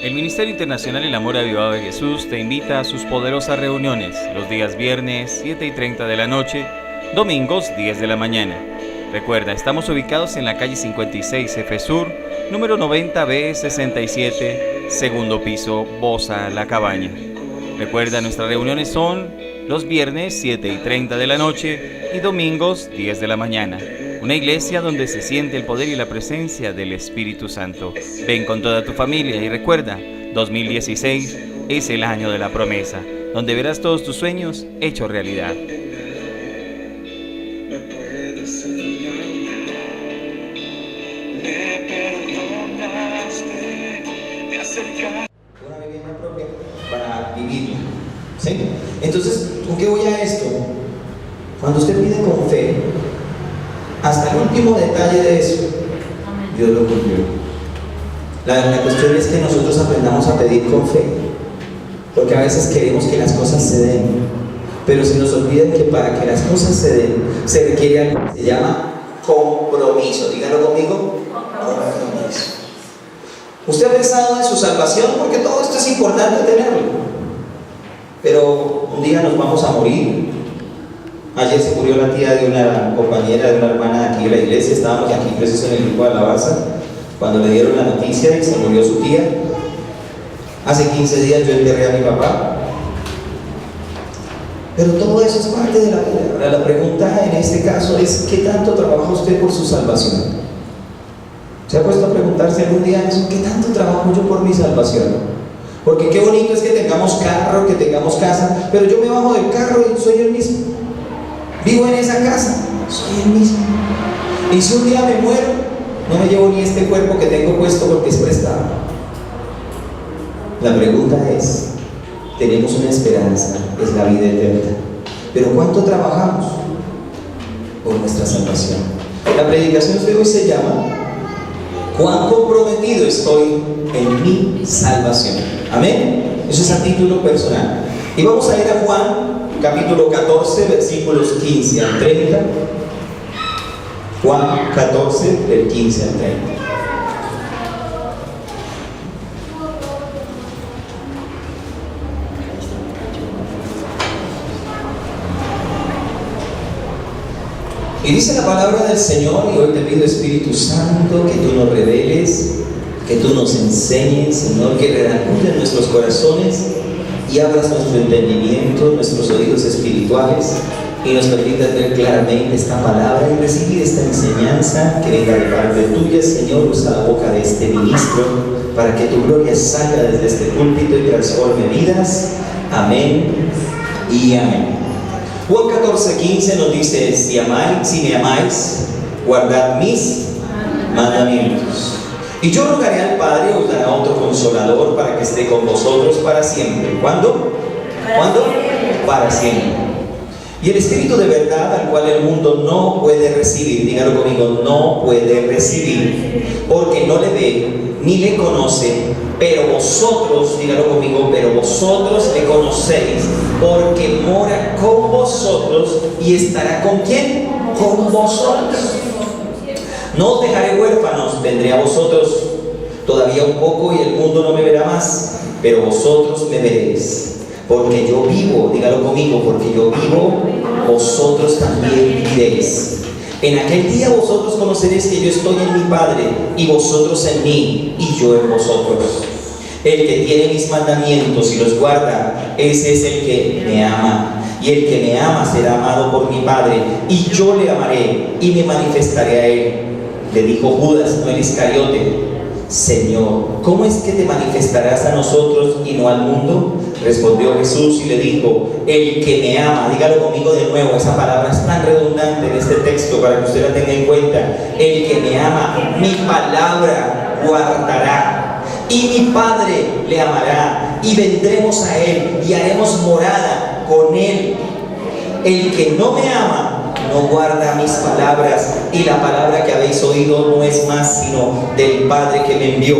El Ministerio Internacional El Amor Avivado de Jesús te invita a sus poderosas reuniones los días viernes 7:30 de la noche, domingos 10 de la mañana. Recuerda, estamos ubicados en la calle 56 F Sur, número 90B 67, segundo piso, Bosa, La Cabaña. Recuerda, nuestras reuniones son los viernes 7:30 de la noche y domingos 10 de la mañana. Una iglesia donde se siente el poder y la presencia del Espíritu Santo. Ven con toda tu familia y recuerda, 2016 es el año de la promesa, donde verás todos tus sueños hechos realidad. Una vivienda propia para vivir, ¿sí? Entonces, ¿con qué voy a esto? Cuando usted pide con fe, hasta el último detalle de eso, Dios lo cumplió. La cuestión es que nosotros aprendamos a pedir con fe, porque a veces queremos que las cosas se den, pero se nos olvida que para que las cosas se den, se requiere algo que se llama compromiso. Díganlo conmigo, compromiso. Usted ha pensado en su salvación, porque todo esto es importante tenerlo, pero un día nos vamos a morir. Ayer se murió la tía de una compañera, de una hermana de aquí de la iglesia. Estábamos aquí preciso en el grupo de alabanza cuando le dieron la noticia y se murió su tía. Hace 15 días yo enterré a mi papá. Pero todo eso es parte de la vida. Ahora la pregunta en este caso es: ¿qué tanto trabaja usted por su salvación? ¿Se ha puesto a preguntarse algún día eso? ¿Qué tanto trabajo yo por mi salvación? Porque qué bonito es que tengamos carro, que tengamos casa, pero yo me bajo del carro y soy el mismo. Vivo en esa casa, soy el mismo. Y si un día me muero, no me llevo ni este cuerpo que tengo puesto porque es prestado. La pregunta es: tenemos una esperanza, es la vida eterna, pero ¿cuánto trabajamos por nuestra salvación? La predicación de hoy se llama ¿cuán comprometido estoy en mi salvación? Amén. Eso es a título personal. Y vamos a ir a Juan capítulo 14, versículos 15 al 30. Juan 14, del 15 al 30. Y dice la palabra del Señor, y hoy te pido, Espíritu Santo, que tú nos reveles, que tú nos enseñes, Señor, que redacude en nuestros corazones y abras nuestro entendimiento, nuestros oídos espirituales, y nos permitas ver claramente esta palabra y recibir esta enseñanza que venga de parte tuya, Señor. Usa la boca de este ministro para que tu gloria salga desde este púlpito y transforme vidas. Amén y amén. Juan 14:15 nos dice: si me amáis, guardad mis mandamientos. Y yo rogaré al Padre, os dará otro consolador para que esté con vosotros para siempre. ¿Cuándo? ¿Cuándo? Para siempre. Y el Espíritu de verdad, al cual el mundo no puede recibir, dígalo conmigo, no puede recibir, porque no le ve ni le conoce, pero vosotros, dígalo conmigo, pero vosotros le conocéis, porque mora con vosotros y estará ¿con quién? Con vosotros. No os dejaré huérfanos, vendré a vosotros todavía un poco y el mundo no me verá más, pero vosotros me veréis. Porque yo vivo, dígalo conmigo, porque yo vivo, vosotros también viviréis. En aquel día vosotros conoceréis que yo estoy en mi Padre, y vosotros en mí, y yo en vosotros. El que tiene mis mandamientos y los guarda, ese es el que me ama. Y el que me ama será amado por mi Padre, y yo le amaré y me manifestaré a él. Le dijo Judas, no el Iscariote: Señor, ¿cómo es que te manifestarás a nosotros y no al mundo? Respondió Jesús y le dijo: el que me ama, dígalo conmigo de nuevo, esa palabra es tan redundante en este texto para que usted la tenga en cuenta. El que me ama, mi palabra guardará, y mi Padre le amará, y vendremos a él y haremos morada con él. El que no me ama no guarda mis palabras, y la palabra que habéis oído no es más sino del Padre que me envió.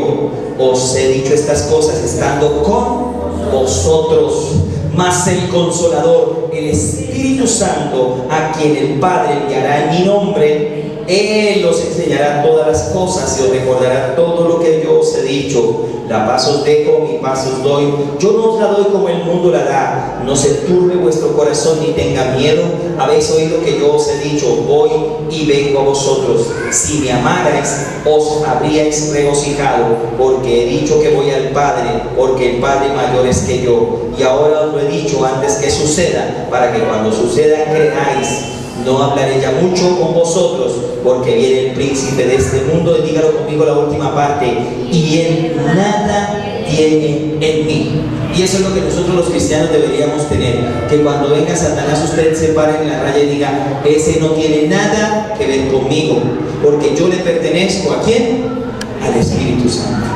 Os he dicho estas cosas estando con vosotros, mas el Consolador, el Espíritu Santo, a quien el Padre enviará en mi nombre, Él os enseñará todas las cosas y os recordará todo lo que yo os he dicho. La paz os dejo, mi paz os doy. Yo no os la doy como el mundo la da. No se turbe vuestro corazón ni tenga miedo. Habéis oído que yo os he dicho, voy y vengo a vosotros. Si me amarais, os habríais regocijado, porque he dicho que voy al Padre, porque el Padre mayor es que yo. Y ahora os lo he dicho antes que suceda, para que cuando suceda creáis. No hablaré ya mucho con vosotros, porque viene el príncipe de este mundo. Y dígalo conmigo la última parte: y él nada tiene en mí. Y eso es lo que nosotros los cristianos deberíamos tener, que cuando venga Satanás usted se pare en la raya y diga: ese no tiene nada que ver conmigo, porque yo le pertenezco ¿a quién? Al Espíritu Santo.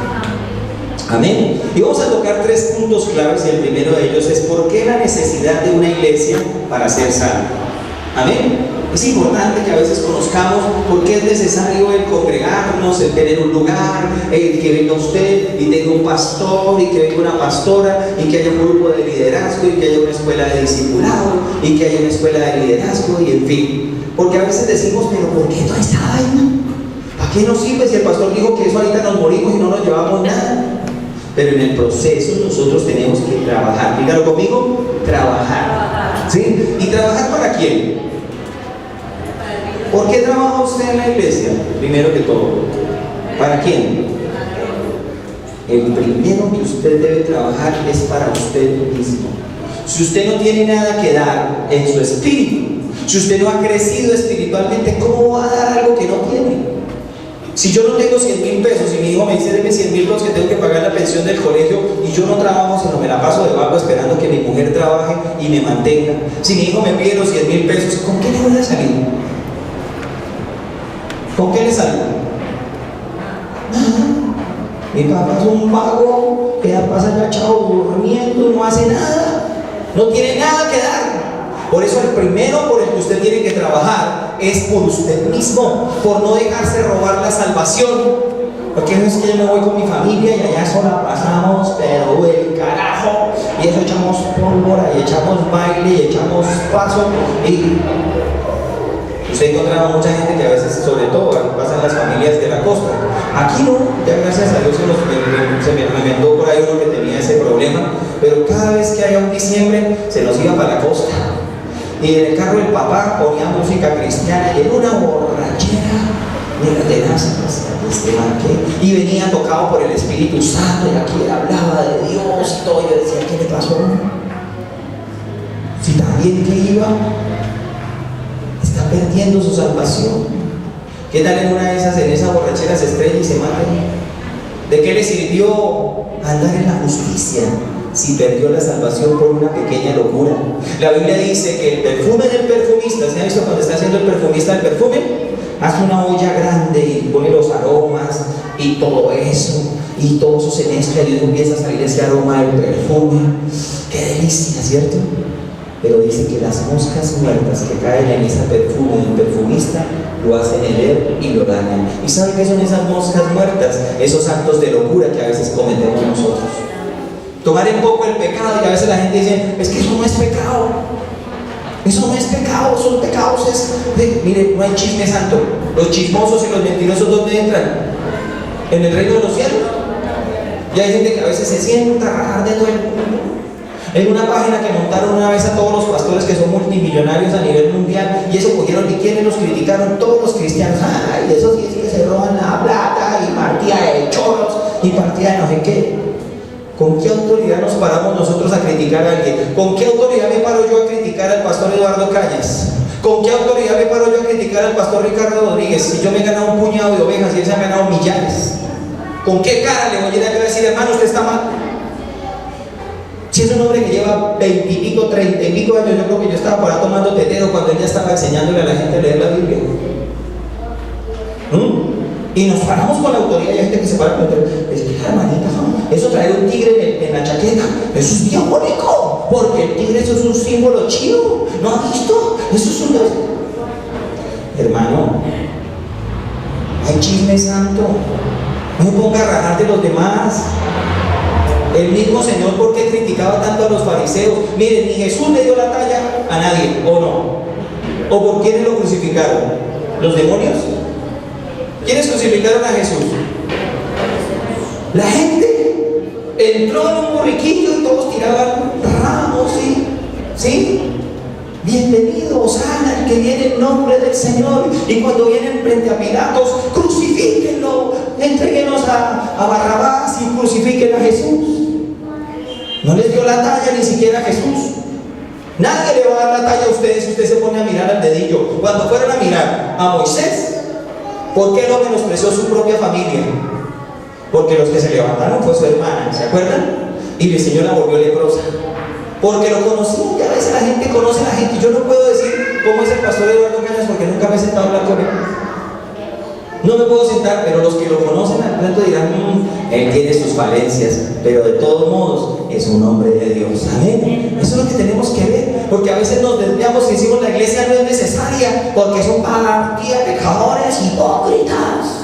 Amén. Y vamos a tocar 3 puntos claves, y el primero de ellos es: ¿por qué la necesidad de una iglesia para ser salvo? Amén. Es importante que a veces conozcamos por qué es necesario el congregarnos, el tener un lugar, el que venga usted y tenga un pastor y que venga una pastora y que haya un grupo de liderazgo y que haya una escuela de discipulado y que haya una escuela de liderazgo y en fin. Porque a veces decimos: pero ¿por qué toda esta vaina? ¿Para qué nos sirve si el pastor dijo que eso ahorita nos morimos y no nos llevamos nada? Pero en el proceso nosotros tenemos que trabajar. Dígalo conmigo: trabajar. ¿Sí? ¿Y trabajar para quién? ¿Por qué trabaja usted en la iglesia? Primero que todo, ¿para quién? El primero que usted debe trabajar es para usted mismo. Si usted no tiene nada que dar en su espíritu, si usted no ha crecido espiritualmente, ¿cómo va a dar algo que no tiene? Si yo no tengo 100,000 pesos y mi hijo me dice: deme 100,000 pesos que tengo que pagar la pensión del colegio, y yo no trabajo, sino me la paso de vago esperando que mi mujer trabaje y me mantenga. Si mi hijo me pide los 100,000 pesos, ¿con qué le voy a salir? ¿Con qué le salgo? Mi papá es un vago que ya pasa ya chavo durmiendo, no hace nada, no tiene nada que dar. Por eso el primero por el que usted tiene que trabajar es por usted mismo, por no dejarse robar la salvación. Porque no es que yo me voy con mi familia y allá sola pasamos, pero el carajo, y eso echamos pólvora y echamos baile y echamos paso. Y usted encontraba mucha gente que a veces, sobre todo, pasa en las familias de la costa. Aquí no, ya gracias a Dios se me inventó por ahí uno que tenía ese problema, pero cada vez que haya un diciembre se nos iba para la costa. Y en el carro el papá ponía música cristiana y en una borrachera, mira, tenaz, y venía tocado por el Espíritu Santo, y aquí él hablaba de Dios y todo. Yo decía: ¿qué le pasó? Si también que iba, está perdiendo su salvación. ¿Qué tal en una de esas, en esa borrachera, se estrella y se mata? ¿De qué le sirvió andar en la justicia si perdió la salvación por una pequeña locura? La Biblia dice que el perfume del perfumista, ¿se ha visto cuando está haciendo el perfumista el perfume? Hace una olla grande y pone los aromas y todo eso, y todo eso se mezcla y empieza a salir ese aroma del perfume. ¡Qué delicia!, ¿cierto? Pero dice que las moscas muertas que caen en ese perfume del perfumista lo hacen herer y lo dañan. ¿Y sabe qué son esas moscas muertas? Esos actos de locura que a veces cometemos nosotros. Tomar en poco el pecado, y a veces la gente dice: es que eso no es pecado. Eso no es pecado, son pecados. Mire, no hay chisme santo. Los chismosos y los mentirosos, ¿dónde entran? En el reino de los cielos. Y hay gente que a veces se sienta a rajar de todo el mundo. En una página que montaron una vez a todos los pastores que son multimillonarios a nivel mundial, y eso cogieron, y quienes los criticaron, todos los cristianos. Ay, esos sí que se roban la plata y partida de choros y partida de no sé qué. ¿Con qué autoridad nos paramos nosotros a criticar a alguien? ¿Con qué autoridad me paro yo a criticar al pastor Eduardo Calles? ¿Con qué autoridad me paro yo a criticar al pastor Ricardo Rodríguez si yo me he ganado un puñado de ovejas y él se ha ganado millares? ¿Con qué cara le voy a ir a decir: hermano, usted está mal? Si es un hombre que lleva 20 y pico, 30 y pico años, yo creo que yo estaba por ahí tomando tetero cuando él ya estaba enseñándole a la gente a leer la Biblia. Y nos paramos con la autoridad, y hay gente que se para con la autoridad. Es que, hermanita, eso traer un tigre en la chaqueta, eso es diabólico, porque el tigre, eso es un símbolo chido. ¿No ha visto? Eso es un... Hermano, hay chisme santo. No me ponga a rajar de los demás. El mismo Señor, ¿por qué criticaba tanto a los fariseos? Miren, ni Jesús le dio la talla a nadie, ¿o no? ¿O por quiénes lo crucificaron? ¿Los demonios? ¿Quiénes crucificaron a Jesús? La gente entró en un borriquillo y todos tiraban ramos, ¿sí? Bienvenido, Hosana, el que viene en nombre del Señor. Y cuando vienen frente a Pilatos, crucifíquenlo, entréguenos a Barrabás y crucifiquen a Jesús. No les dio la talla ni siquiera a Jesús. Nadie le va a dar la talla a ustedes si usted se pone a mirar al dedillo. Cuando fueron a mirar a Moisés, ¿por qué no menospreció su propia familia? Porque los que se levantaron fue su hermana, ¿se acuerdan? Y el Señor la volvió leprosa. Porque lo conocía, y a veces la gente conoce a la gente. Yo no puedo decir cómo es el pastor Eduardo Cañas porque nunca me he sentado a hablar con él. No me puedo sentar, pero los que lo conocen al tanto dirán, él tiene sus falencias, pero de todos modos es un hombre de Dios. Amén. Eso es lo que tenemos que ver, porque a veces nos desviamos y decimos la iglesia no es necesaria porque son partida pecadores hipócritas.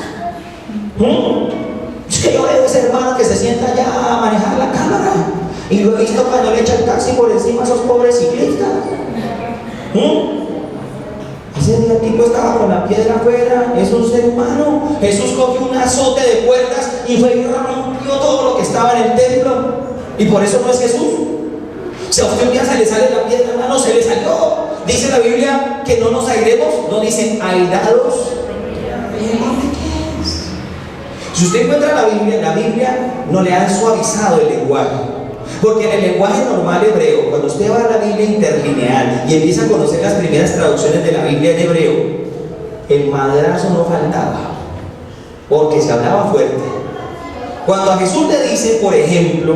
Es que yo veo a ese hermano que se sienta allá a manejar la cámara y lo he visto cuando le echa el taxi por encima a esos pobres ciclistas. Ese día el tipo estaba con la piedra afuera, es un ser humano. Jesús cogió un azote de puertas y fue y rompió todo lo que estaba en el templo. Y por eso no es Jesús. Si a usted un día se le sale la piedra, hermano, se le salió. Dice la Biblia que no nos airemos, no dicen airados. Si usted encuentra la Biblia no le han suavizado el lenguaje. Porque en el lenguaje normal hebreo, cuando usted va a la Biblia interlineal y empieza a conocer las primeras traducciones de la Biblia en hebreo, el madrazo no faltaba, porque se hablaba fuerte. Cuando a Jesús le dice, por ejemplo,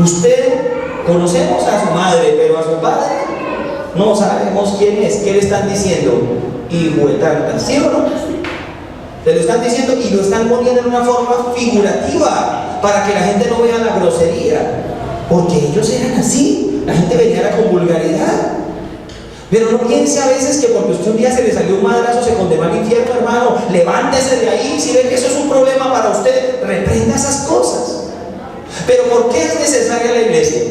usted, conocemos a su madre, pero a su padre no sabemos quién es. ¿Qué le están diciendo? Hijo de tanta, ¿sí o no? Se lo están diciendo y lo están poniendo en una forma figurativa para que la gente no vea la grosería. Porque ellos eran así, la gente venía con vulgaridad. Pero no piense a veces que porque usted un día se le salió un madrazo se condenó al infierno, hermano. Levántese de ahí, si ve que eso es un problema para usted, reprenda esas cosas. Pero ¿por qué es necesaria la iglesia?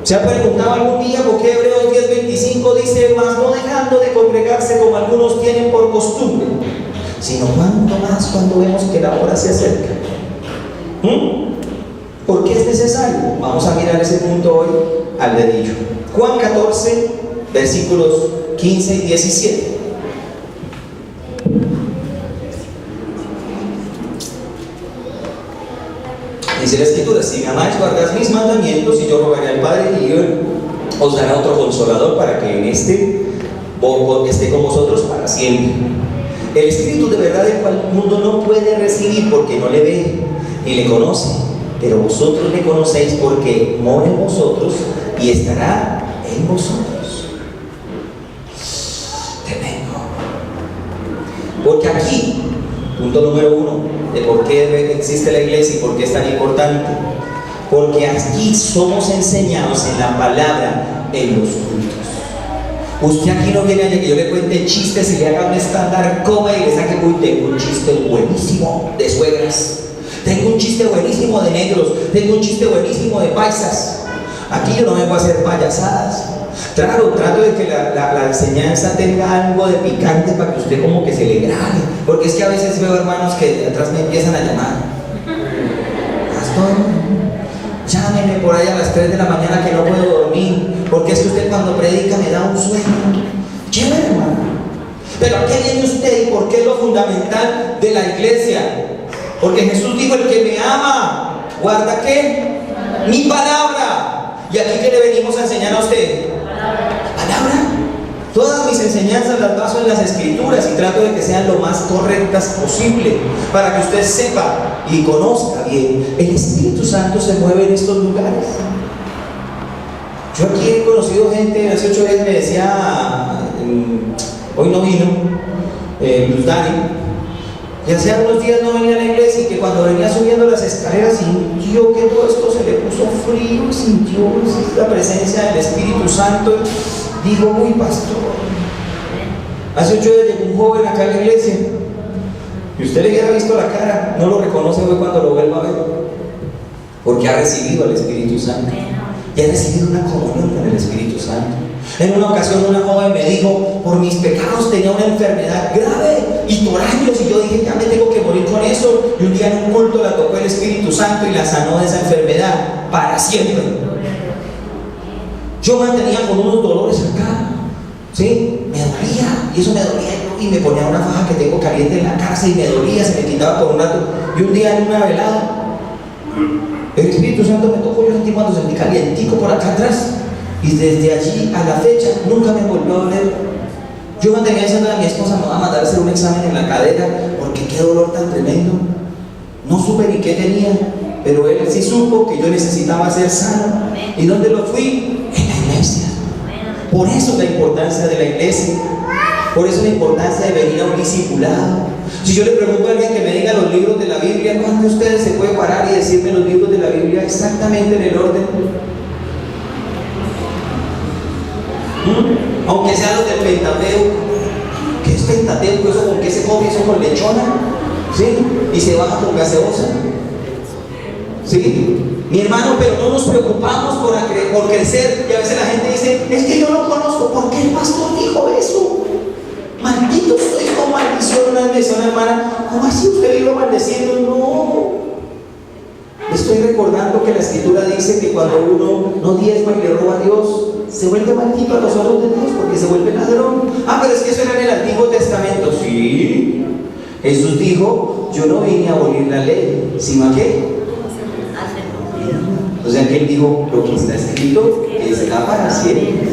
¿Se ha preguntado algún día por qué Hebreos 10:25 dice, mas no dejando de congregarse como algunos tienen por costumbre, sino cuanto más cuando vemos que la hora se acerca? ¿Por qué es necesario? Vamos a mirar ese punto hoy al dedillo. Juan 14, versículos 15 y 17. Dice la Escritura, si me amáis, guardad mis mandamientos, y yo rogaré al Padre y Él os dará otro consolador para que en este esté con vosotros para siempre. El Espíritu de verdad el cual el mundo no puede recibir porque no le ve ni le conoce, pero vosotros le conocéis porque mora en vosotros y estará en vosotros. Tremendo. Porque aquí, punto número 1 de por qué existe la iglesia y por qué es tan importante, porque aquí somos enseñados en la palabra en los cultos. Usted aquí no viene a que yo le cuente chistes y le haga un estándar coma y le saque, uy, tengo un chiste buenísimo de suegras, tengo un chiste buenísimo de negros, tengo un chiste buenísimo de paisas. Aquí yo no vengo a hacer payasadas. Claro, trato de que la enseñanza tenga algo de picante para que usted como que se le grabe. Porque es que a veces veo hermanos que de atrás me empiezan a llamar. Pastor, llámeme por ahí a las 3 de la mañana que no puedo dormir. Porque es que usted cuando predica me da un sueño. Chévere, hermano. Pero ¿a qué viene usted y por qué es lo fundamental de la iglesia? Porque Jesús dijo, el que me ama, ¿guarda qué? Mi palabra. ¿Y aquí qué le venimos a enseñar a usted? Palabra. Todas mis enseñanzas las baso en las Escrituras y trato de que sean lo más correctas posible para que usted sepa y conozca bien. El Espíritu Santo se mueve en estos lugares. Yo aquí he conocido gente, hace 8 días me decía, hoy no vino, Luz Dani, y hacía unos días no venía a la iglesia y que cuando venía subiendo las escaleras sintió que todo esto se le puso frío, sintió la presencia del Espíritu Santo. Digo, uy, pastor, hace 8 días llegó un joven acá a la iglesia y usted le hubiera visto la cara, no lo reconoce hoy cuando lo vuelva a ver, porque ha recibido al Espíritu Santo y ha recibido una comunión con el Espíritu Santo. En una ocasión una joven me dijo, por mis pecados tenía una enfermedad grave y por años, y yo dije, ya me tengo que morir con eso. Y un día en un culto la tocó el Espíritu Santo y la sanó de esa enfermedad para siempre. Yo mantenía con unos dolores acá, ¿sí? Me dolía, y eso me dolía, y me ponía una faja que tengo caliente en la casa y me dolía, se me quitaba por un rato. Y un día en una velada, el Espíritu Santo me tocó, yo sentí cuando sentí calientico por acá atrás. Y desde allí a la fecha nunca me volvió a doler. Yo mantenía diciendo a mi esposa, me va a mandar a hacer un examen en la cadera, porque qué dolor tan tremendo. No supe ni qué tenía, pero él sí supo que yo necesitaba ser sano. ¿Y dónde lo fui? En la iglesia. Por eso la importancia de la iglesia. Por eso la importancia de venir a un discipulado. Si yo le pregunto a alguien que me diga los libros de la Biblia, ¿cuántos de ustedes se puede parar y decirme los libros de la Biblia exactamente en el orden? Aunque sean los del Pentateuco. ¿Qué es Pentateuco? ¿Eso con qué se come? ¿Eso con lechona? ¿Sí? Y se baja con gaseosa. ¿Sí? Mi hermano, pero no nos preocupamos por crecer. Y a veces la gente dice, es que yo no conozco. ¿Por qué el pastor dijo eso? Maldito soy con maldición. Una vez me decía una hermana, ¿cómo así usted vino maldeciendo? No. Estoy recordando que la Escritura dice que cuando uno no diezma y le roba a Dios, se vuelve maldito a los ojos de Dios porque se vuelve ladrón. Ah, pero es que eso era en el Antiguo Testamento. Sí. Jesús dijo, yo no vine a abolir la ley, sino a qué. O sea que él dijo, lo que está escrito está para siempre.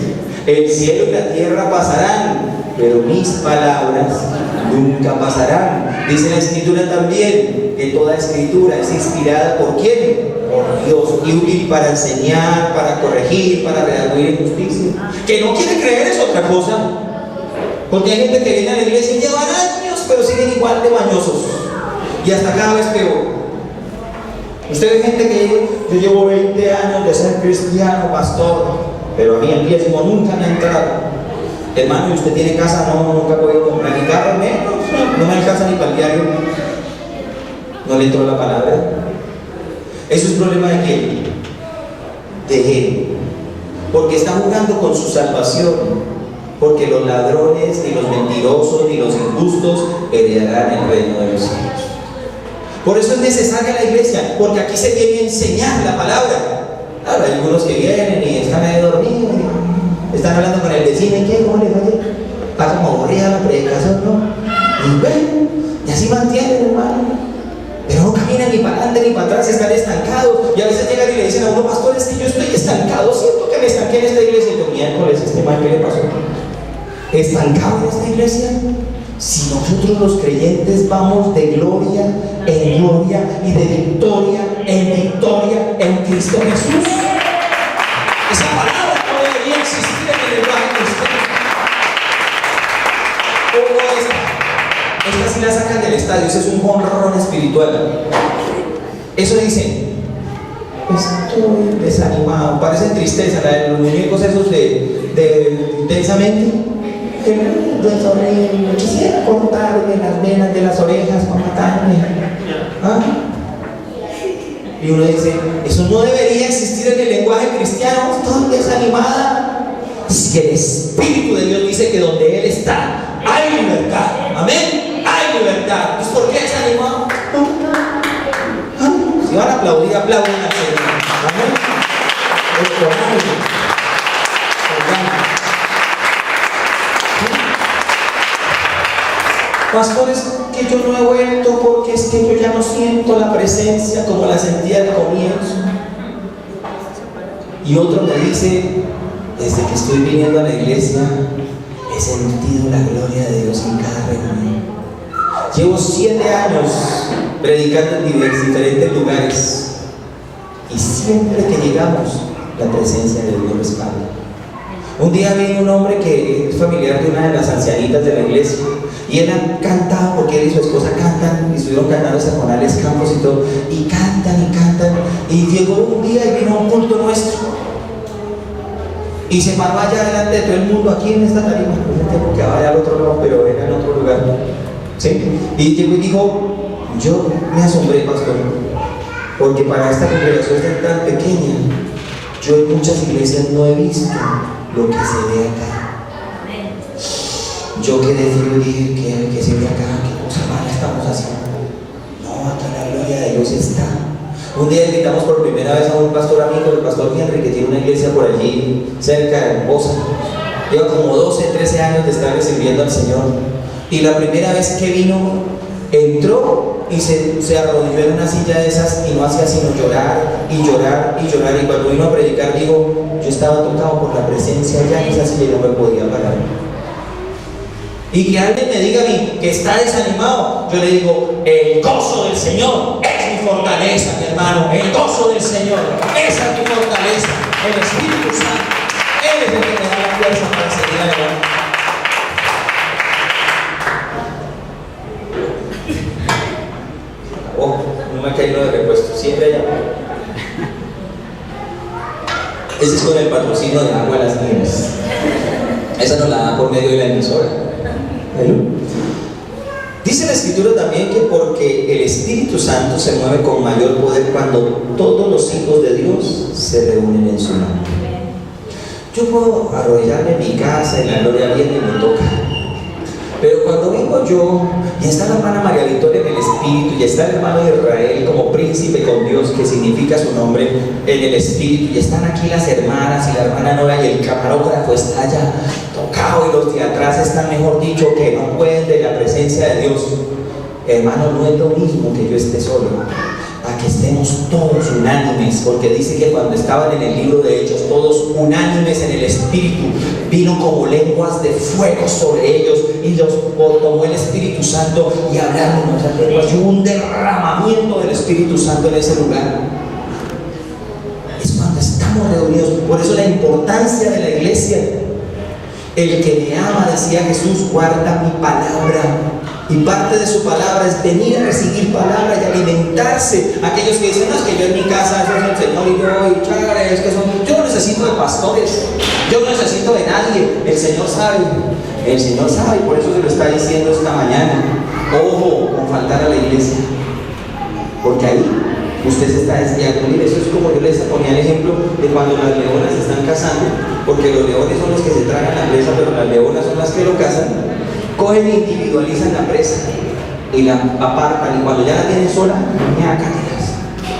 El cielo y la tierra pasarán, pero mis palabras nunca pasarán. Dice la Escritura también que toda Escritura es inspirada ¿por quién? Por Dios, y útil para enseñar, para corregir, para redarguir en justicia. Que no quiere creer es otra cosa. Porque hay gente que viene a la iglesia y llevan años, pero siguen igual de mañosos. Y hasta cada vez peor. Usted ve gente que dice, yo llevo 20 años de ser cristiano, pastor, pero a mí el diezmo nunca me ha entrado. Hermano, ¿y usted tiene casa? No, nunca he podido comprar ni carro, menos. No me alcanza ni para el diario. No le entró la palabra. Eso es problema de quién? De él. Porque está jugando con su salvación. Porque los ladrones, ni los mentirosos, ni los injustos heredarán el reino de los cielos. Por eso es necesaria la iglesia, porque aquí se viene a enseñar la palabra. Claro, hay algunos que vienen y están medio dormidos, están hablando con el vecino y ¿qué? ¿Cómo les va? Está como aburrida la predicación, ¿no? Y bueno, y así mantienen, hermano. Pero no caminan ni para adelante ni para atrás, están estancados. Y a veces llegan y le dicen a uno, pastor, es que yo estoy estancado, siento que me estanqué en esta iglesia. Y yo, miércoles, ¿qué le pasó? ¿Estancado en esta iglesia? Si nosotros los creyentes vamos de gloria en gloria y de victoria en Cristo Jesús. Esa palabra no debería existir en el lenguaje cristiano. Esta sí la sacan del estadio, ese es un jonrón espiritual. Eso dicen, estoy desanimado, parece tristeza, la de los muñecos esos de intensamente. Quisiera cortarme las venas de las orejas para matarme. ¿Ah? Y uno dice, eso no debería existir en el lenguaje cristiano. Estoy desanimada. Si el Espíritu de Dios dice que donde Él está hay libertad, amén, hay libertad. Pues ¿por qué desanimado? Si van a aplaudir, aplaudan al Señor, amén. Pastores, que yo no he vuelto porque es que yo ya no siento la presencia como la sentía al comienzo. Y otro me dice, desde que estoy viniendo a la iglesia, he sentido la gloria de Dios en cada reunión. Llevo 7 años predicando en diferentes lugares y siempre que llegamos, la presencia de Dios respalda. Un día vino un hombre que es familiar de una de las ancianitas de la iglesia y él cantaba, porque él y su esposa cantan y estuvieron cantando en Juanales Campos y todo, y cantan y llegó un día y vino a un culto nuestro y se paró allá delante de todo el mundo aquí en esta tarima, porque vaya al otro lado, pero era en otro lugar, ¿sí? Y llegó y dijo, yo me asombré, pastor, porque para esta congregación tan pequeña, yo en muchas iglesias no he visto lo que se ve acá. Yo quedé frío y dije, ¿qué se ve acá? ¿Qué cosa mala estamos haciendo? No, acá la gloria de Dios está. Un día invitamos por primera vez a un pastor amigo, el pastor Henry, que tiene una iglesia por allí cerca de Bosa. Lleva como 12, 13 años de estar sirviendo al Señor. Y la primera vez que vino, entró y se arrodilló en una silla de esas y no hacía sino llorar y llorar y llorar. Y cuando vino a predicar, digo, yo estaba tocado por la presencia ya en esa silla y no me podía parar. Y que alguien me diga a mí que está desanimado, yo le digo, el gozo del Señor es mi fortaleza, mi hermano. El gozo del Señor, esa es mi fortaleza. El Espíritu Santo, Él es el que me da la fuerza para seguir adelante. Oh, no me ha caído de repuesto, siempre allá. Ese es con el patrocinio de Agua de las Nieves. Esa nos la da por medio de la emisora. Dice la Escritura también que porque el Espíritu Santo se mueve con mayor poder cuando todos los hijos de Dios se reúnen en su nombre. Yo puedo arrodillarme en mi casa y la gloria viene y me toca. Pero cuando vengo yo, y está la hermana María Victoria en el Espíritu, y está el hermano Israel como príncipe con Dios, que significa su nombre, en el Espíritu, y están aquí las hermanas y la hermana Nora, y el camarógrafo está allá tocado, y los de atrás están, mejor dicho, que no pueden de la presencia de Dios. Hermano, no es lo mismo que yo esté solo, a que estemos todos unánimes, porque dice que cuando estaban en el libro de Hechos, todos unánimes en el Espíritu, vino como lenguas de fuego sobre ellos y los tomó el Espíritu Santo y hablaron en otras lenguas. Y hubo un derramamiento del Espíritu Santo en ese lugar. Es cuando estamos reunidos. Por eso la importancia de la iglesia. El que me ama, decía Jesús, guarda mi palabra. Y parte de su palabra es venir a recibir palabra y alimentarse. Aquellos que dicen, no, es que yo en mi casa, eso es el Señor y yo, y chale, es que son... Yo no necesito de pastores, yo no necesito de nadie. El Señor sabe, y por eso se lo está diciendo esta mañana. Ojo con faltar a la iglesia, porque ahí usted se está desviando. Mire, eso es como yo les ponía el ejemplo de cuando las leonas se están cazando, porque los leones son los que se tragan la presa, pero las leonas son las que lo cazan. Cogen e individualizan la presa y la apartan, y cuando ya la tienen sola,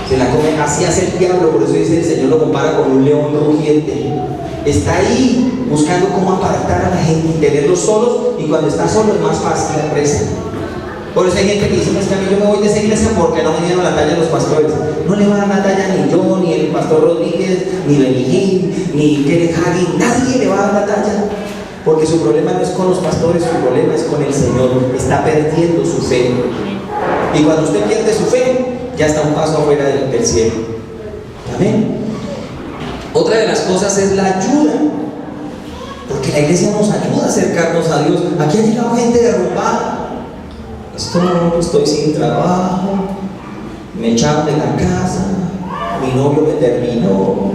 se la comen. Así hace el diablo. Por eso dice el Señor, lo compara con un león rugiente. Está ahí buscando cómo apartar a la gente y tenerlos solos, y cuando está solo es más fácil la presa. Por eso hay gente que dice, es que a mí yo me voy de esa iglesia porque no me dieron la talla los pastores. No le van a dar la talla ni yo, ni el pastor Rodríguez, ni Benigín, ni Kenneth Hagin. Nadie le va a dar la talla. Porque su problema no es con los pastores, su problema es con el Señor. Está perdiendo su fe. Y cuando usted pierde su fe, ya está un paso afuera del cielo. Amén. Otra de las cosas es la ayuda. Porque la iglesia nos ayuda a acercarnos a Dios. Aquí ha llegado gente derrumbada. Estoy sin trabajo, me echaron de la casa, mi novio me terminó,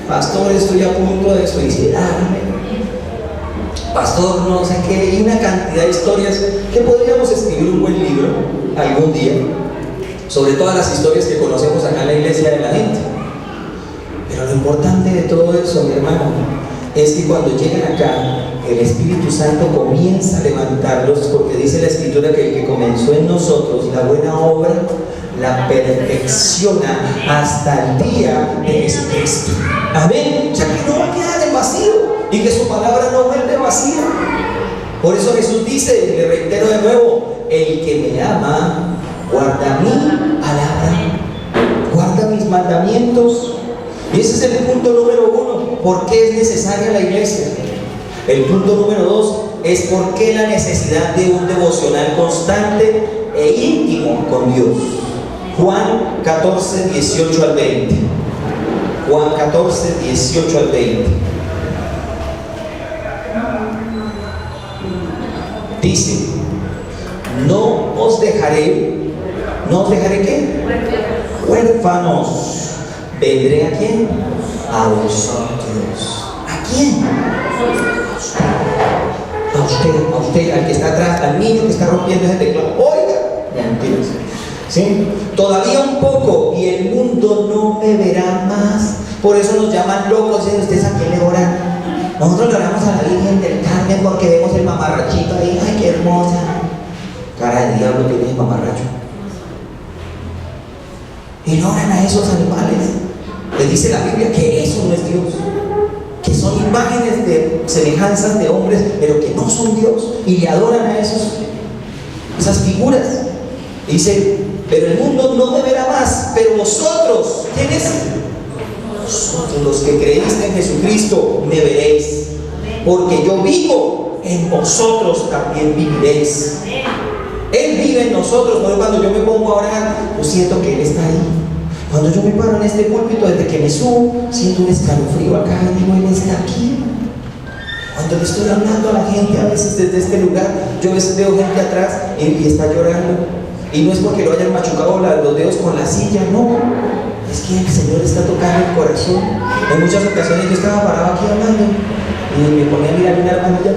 pastor, estoy a punto de suicidarme. Pastor, no sé qué, y una cantidad de historias que podríamos escribir un buen libro algún día sobre todas las historias que conocemos acá en la iglesia de la gente. Pero lo importante de todo eso, mi hermano, es que cuando llegan acá, el Espíritu Santo comienza a levantarlos, porque dice la Escritura que el que comenzó en nosotros la buena obra, la perfecciona hasta el día de Jesucristo. Amén. O sea, que no va a quedar en vacío, y que su palabra no vuelve vacía. Por eso Jesús dice, le reitero de nuevo, el que me ama, guarda mi palabra, guarda mis mandamientos. Y ese es el punto número 1, ¿por qué es necesaria la iglesia? El punto número 2 es por qué la necesidad de un devocional constante e íntimo con Dios. Juan 14, 18 al 20. Juan 14, 18 al 20. Dice, no os dejaré ¿qué? Huérfanos. ¿Vendré a quién? A vosotros. ¿A quién? A usted, al que está atrás, al niño que está rompiendo ese teclado. Oiga, mentiras. ¿Sí? Todavía un poco y el mundo no me verá más. Por eso nos llaman locos. ¿Ustedes a quién le oran? Nosotros le oramos a la Virgen del Carmen porque vemos el mamarrachito ahí, ay, qué hermosa. Cara de diablo tiene el mamarracho. Y no oran a esos animales. Les dice la Biblia que eso no es Dios, que son imágenes de semejanzas de hombres, pero que no son Dios, y le adoran a esas figuras. Dice, pero el mundo no me verá más, pero vosotros, ¿quiénes? Vosotros, los que creíste en Jesucristo, me veréis, porque yo vivo, en vosotros también viviréis. Él vive en nosotros. Por cuando yo me pongo a orar, yo siento que Él está ahí. Cuando yo me paro en este púlpito, desde que me subo, siento un escalofrío acá y digo, Él está aquí. Cuando le estoy hablando a la gente, a veces desde este lugar, yo a veces veo gente atrás y está llorando. Y no es porque lo hayan machucado los dedos con la silla, no. Es que el Señor está tocando el corazón. En muchas ocasiones yo estaba parado aquí hablando y me ponía a mirar a una hermana y ya.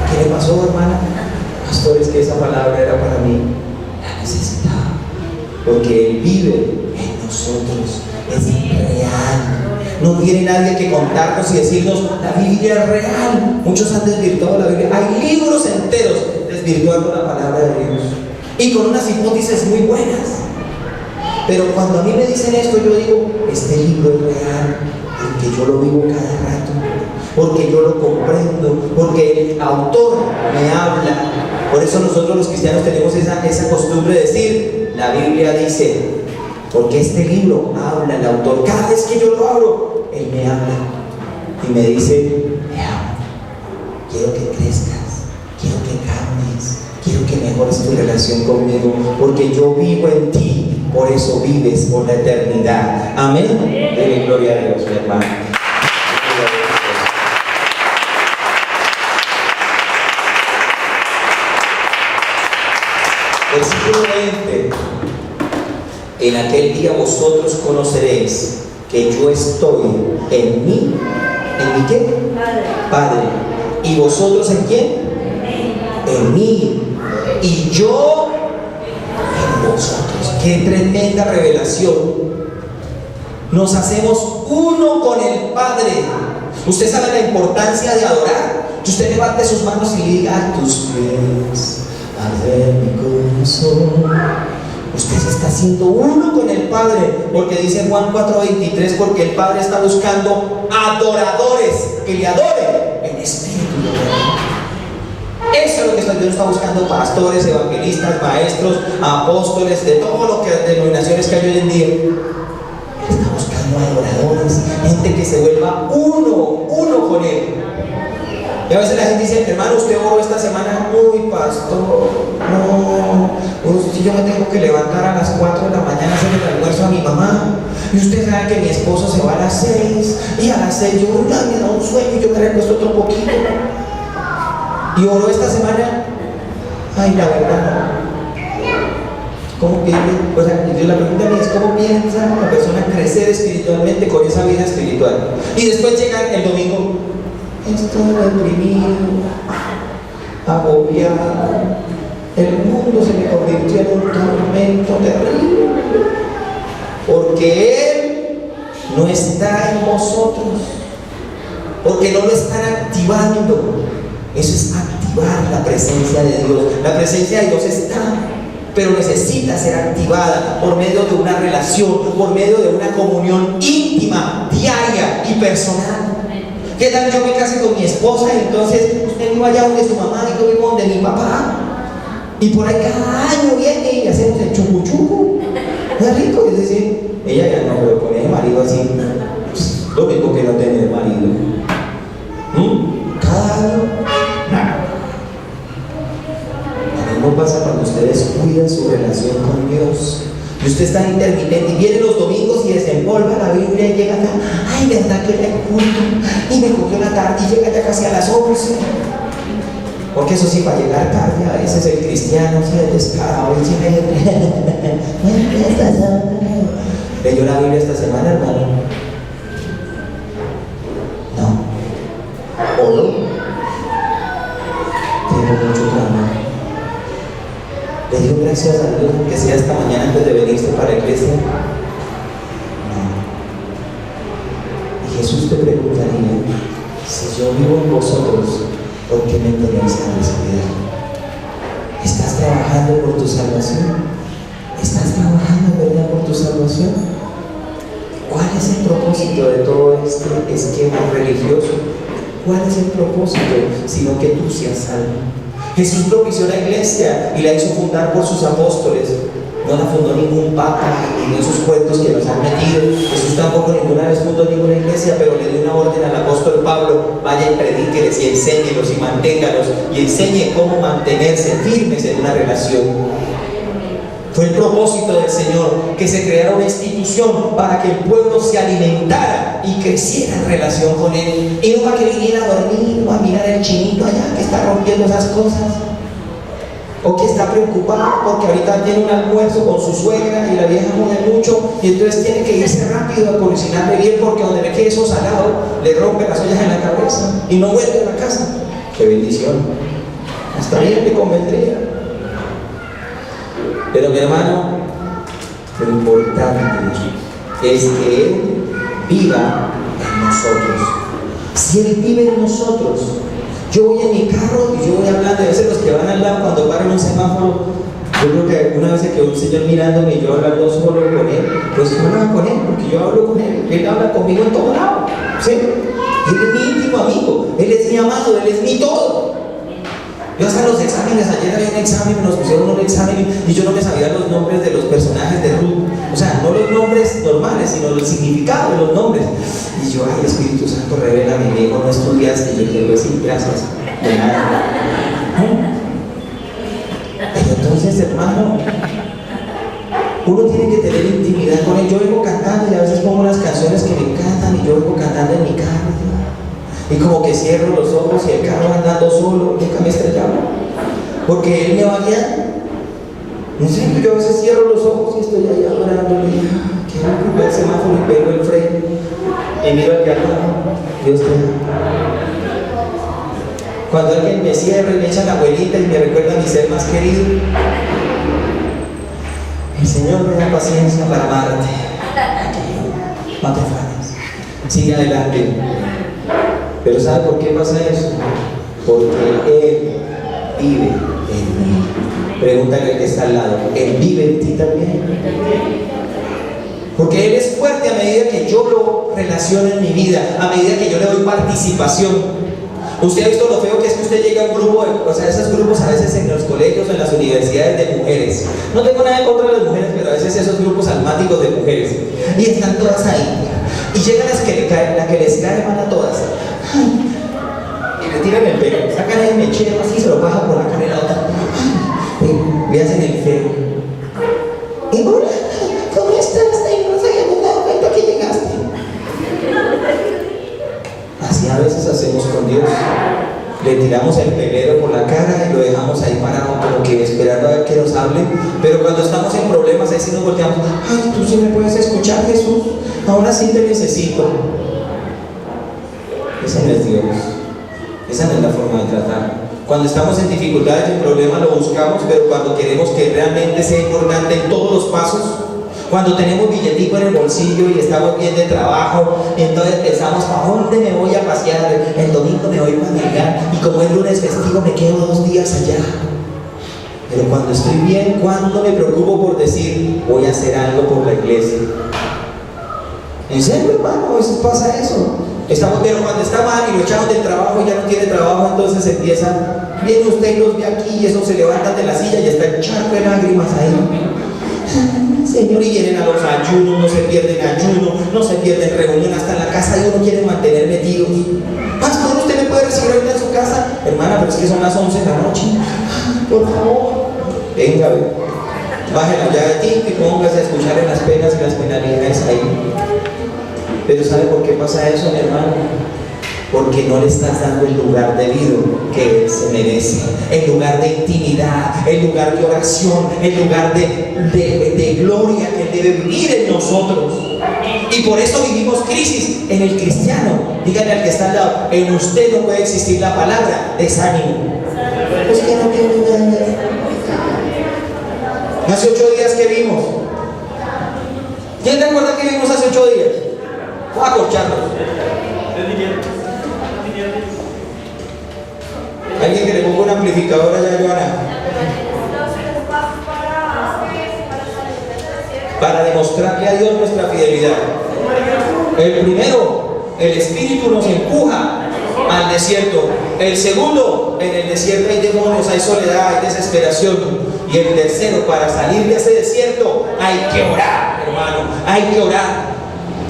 ¿Qué le pasó, hermana? Pastor, es que esa palabra era para mí. La necesitaba. Porque Él vive en nosotros. Es real. No tiene nadie que contarnos y decirnos, la Biblia es real. Muchos han desvirtuado la Biblia. Hay libros enteros desvirtuando la palabra de Dios. Y con unas hipótesis muy buenas. Pero cuando a mí me dicen esto, yo digo, este libro es real. Porque yo lo vivo cada rato. Porque yo lo comprendo. Porque el autor me habla. Por eso nosotros los cristianos tenemos esa costumbre de decir, la Biblia dice, porque este libro habla el autor. Cada vez que yo lo abro, Él me habla y me dice, te amo, quiero que crezcas, quiero que cambies, quiero que mejores tu relación conmigo, porque yo vivo en ti, por eso vives por la eternidad. Amén. Dele gloria a Dios, mi hermano. Versículo 20. En aquel día vosotros conoceréis que yo estoy en mí. ¿En mi qué? Padre. ¿Y vosotros en quién? En mí. Y yo en vosotros. Qué tremenda revelación. Nos hacemos uno con el Padre. Usted sabe la importancia de adorar. Que usted levante sus manos y diga a tus pies, Padre, mi corazón. Usted se está haciendo uno con el Padre, porque dice Juan 4:23, porque el Padre está buscando adoradores que le adoren en espíritu y en verdad. Eso es lo que Dios está buscando: pastores, evangelistas, maestros, apóstoles, de todo lo que denominaciones que hay hoy en día. Él está buscando adoradores, gente que se vuelva uno con Él. Y a veces la gente dice, hermano, usted oró esta semana. Uy, pastor, no, si yo me tengo que levantar a las 4 de la mañana a hacer el almuerzo a mi mamá, y usted sabe que mi esposo se va a las 6, y a las 6 yo ya me da un sueño y yo me recuesto otro poquito. Y oró esta semana. Ay, la verdad no. ¿Cómo piensa? O sea, la pregunta mía es, ¿cómo piensa la persona crecer espiritualmente con esa vida espiritual? Y después llega el domingo, estoy deprimido, agobiado, el mundo se me convirtió en un tormento terrible, porque Él no está en vosotros, porque no lo están activando. Eso es activar la presencia de Dios. La presencia de Dios está, pero necesita ser activada por medio de una relación, por medio de una comunión íntima, diaria y personal. ¿Qué tal yo me case con mi esposa y entonces usted vive allá donde su mamá y yo vivo donde mi papá? Y por ahí cada año viene y hacemos el chucu. No es rico, es decir, ella ya no, pero pone el marido así, lo mismo que no tener marido. Cada año, nada. Lo mismo pasa cuando ustedes cuidan su relación con Dios. Y usted está intermitente y viene los domingos y desempolva la Biblia y llega acá, ay, verdad que era el culto, y me cogió la tarde y llega ya casi a las 11. Porque eso sí, para llegar tarde a veces el cristiano sí es descarado y ¿leyó la Biblia esta semana, hermano? No. ¿O no? Tengo mucho trabajo. ¿Le dio gracias a Dios que sea esta mañana antes de venirse para la iglesia? No. Y Jesús te preguntará, constantemente en el Soledad. ¿Estás trabajando por tu salvación? ¿Estás trabajando, verdad, por tu salvación? ¿Cuál es el propósito de todo este esquema religioso? ¿Cuál es el propósito? Sino que tú seas salvo. Jesús propició la iglesia y la hizo fundar por sus apóstoles. No la fundó ningún papa, ni esos cuentos que nos han metido. Jesús tampoco ninguna vez fundó ninguna iglesia, pero le dio una orden al apóstol Pablo: vaya y predíqueles y enséñelos y manténgalos y enseñe cómo mantenerse firmes en una relación. Fue el propósito del Señor que se creara una institución para que el pueblo se alimentara y creciera en relación con Él, y no para que viniera a dormir o a mirar el chinito allá que está rompiendo esas cosas, o que está preocupado porque ahorita tiene un almuerzo con su suegra y la vieja jode mucho y entonces tiene que irse rápido a cocinarle bien porque donde le quede eso salado le rompe las ollas en la cabeza y no vuelve a la casa. ¡Qué bendición! Hasta bien le convendría. Pero mi hermano, lo importante es que Él viva en nosotros. Si Él vive en nosotros, yo voy en mi carro y yo voy hablando. A veces los que van al lado cuando paran un semáforo, yo creo que una vez se quedó un señor mirándome y yo hablando solo con él. Pues yo hablaba con él porque yo hablo con él. Él habla conmigo en todo lado, ¿sí? Él es mi íntimo amigo, Él es mi amado, Él es mi todo. Yo hasta los exámenes, ayer había un examen, nos pusieron un examen y yo no me sabía los nombres de los personajes de Ruth. O sea, no los nombres normales, sino el significado de los nombres. Y yo, ay, Espíritu Santo, revélame, mi hijo, no estudiaste. Y yo le digo, sí, gracias, de nada. Pero entonces, hermano, uno tiene que tener intimidad con Él. Yo vengo cantando y a veces pongo unas canciones que me encantan y yo vengo cantando en mi carro. Y como que cierro los ojos y el carro va andando solo, nunca me estrellaba, porque Él me va guiando. En serio, yo a veces cierro los ojos y estoy ahí orando y quiero cruzar el semáforo y pego el freno y miro al carro. Dios te ama. Cuando alguien me cierra y me echa la abuelita y me recuerda a mi ser más querido, el Señor me da paciencia para amarte. No te afanes, sigue adelante. Pero ¿sabe por qué pasa eso? Porque Él vive en mí. Pregúntale al que está al lado: ¿Él vive en ti también? Porque Él es fuerte a medida que yo lo relaciono en mi vida, a medida que yo le doy participación. Usted ha visto lo feo que es que usted llega a un grupo, o sea, esos grupos a veces en los colegios o en las universidades de mujeres. No tengo nada en contra de las mujeres, pero a veces esos grupos almáticos de mujeres. Y están todas ahí. Y llegan las que la que les cae mal a todas. Y le tiran el pelo, sacan el mechero así y se lo bajan por la cara y la otra. Y le hacen el feo. Y hola, ¿cómo estás? Y no nos habíamos dado cuenta que llegaste. Así a veces hacemos con Dios. Le tiramos el pelero por la cara y lo dejamos ahí parado como que esperando a ver que nos hable. Pero cuando estamos en problemas, ahí sí nos volteamos. Ay, tú sí me puedes escuchar, Jesús. Ahora sí te necesito. Ese no es Dios. Esa no es la forma de tratar. Cuando estamos en dificultades y en problemas lo buscamos, pero cuando queremos que realmente sea importante en todos los pasos, cuando tenemos billetico en el bolsillo y estamos bien de trabajo, y entonces pensamos: ¿para dónde me voy a pasear? El domingo me voy a familiar y como es lunes festivo me quedo 2 días allá. Pero cuando estoy bien, ¿cuándo me preocupo por decir voy a hacer algo por la iglesia? ¿En serio, hermano? A veces pasa eso. Pero cuando está mal y lo echamos del trabajo y ya no tiene trabajo, entonces empieza: viene usted y los ve aquí, y eso se levantan de la silla y está el charco de lágrimas ahí. Señor, y vienen a los ayunos, no se pierden ayuno, no se pierden reunión, hasta en la casa de uno quieren mantener metidos. Pastor, ¿usted me puede recibir ahorita en su casa? Hermana, pero es que son las 11 de la noche. Por favor, venga, baje la llave aquí y póngase a escuchar en las penas y las penalidades ahí. Pero ¿sabe por qué pasa eso, mi hermano? Porque no le estás dando el lugar debido que Él se merece, el lugar de intimidad, el lugar de oración, el lugar de gloria que Él debe vivir en nosotros. Y por eso vivimos crisis en el cristiano. Díganle al que está al lado: en usted no puede existir la palabra desánimo. Pues que no tiene nada. Hace 8 días que vimos. ¿Quién te acuerda que vimos hace 8 días? Voy a corcharlos. Alguien que le ponga un amplificador allá, Joana. Para demostrarle a Dios nuestra fidelidad. El primero, el Espíritu nos empuja al desierto. El segundo, en el desierto hay demonios, hay soledad, hay desesperación. Y el tercero, para salir de ese desierto hay que orar, hermano, hay que orar.